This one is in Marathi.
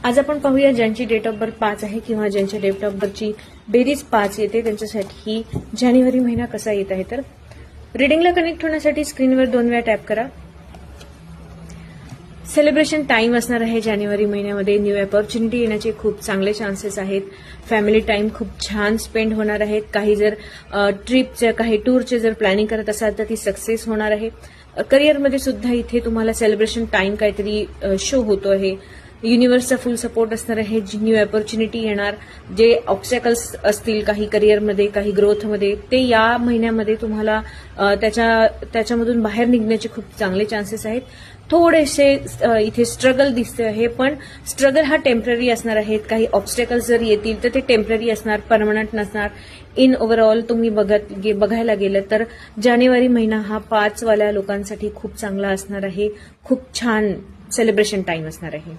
आज आपण पाहूया ज्यांची डेट ऑफ बर्थ 5 आहे किंवा ज्यांच्या डेट ऑफ बर्थची बेरीज 5 येते त्यांच्यासाठी जानेवारी महिना कसा येत आहे. तर रिडिंगला कनेक्ट होण्यासाठी स्क्रीनवर 2 वेळा टॅप करा. सेलिब्रेशन टाइम असणार आहे जानेवारी महिन्यामध्ये. न्यू अपॉर्च्युनिटी येण्याचे खूप चांगले चान्सेस आहेत. फॅमिली टाइम खूप छान स्पेंड होणार आहेत. काही जर ट्रिपचे काही टूरचे जर प्लॅनिंग करत असाल तर ती सक्सेस होणार आहे. करिअरमध्ये सुद्धा इथे तुम्हाला सेलिब्रेशन टाइम काहीतरी शो होतो आहे. युनिव्हर्सचा फुल सपोर्ट असणार आहे. जी न्यू अपॉर्च्युनिटी येणार, जे ऑब्स्टॅकल्स असतील काही करिअरमध्ये काही ग्रोथमध्ये, ते या महिन्यामध्ये तुम्हाला त्याच्यामधून बाहेर निघण्याचे खूप चांगले चान्सेस आहेत. थोडेसे इथे स्ट्रगल दिसते आहे, पण स्ट्रगल हा टेम्पररी असणार आहे. काही ऑब्स्टॅकल्स जर येतील तर ते टेम्पररी असणार, परमनंट नसणार. इन ओव्हरऑल तुम्ही बघायला गेलं तर जानेवारी महिना हा 5 वाल्या लोकांसाठी खूप चांगला असणार आहे. खूप छान सेलिब्रेशन टाइम असणार आहे.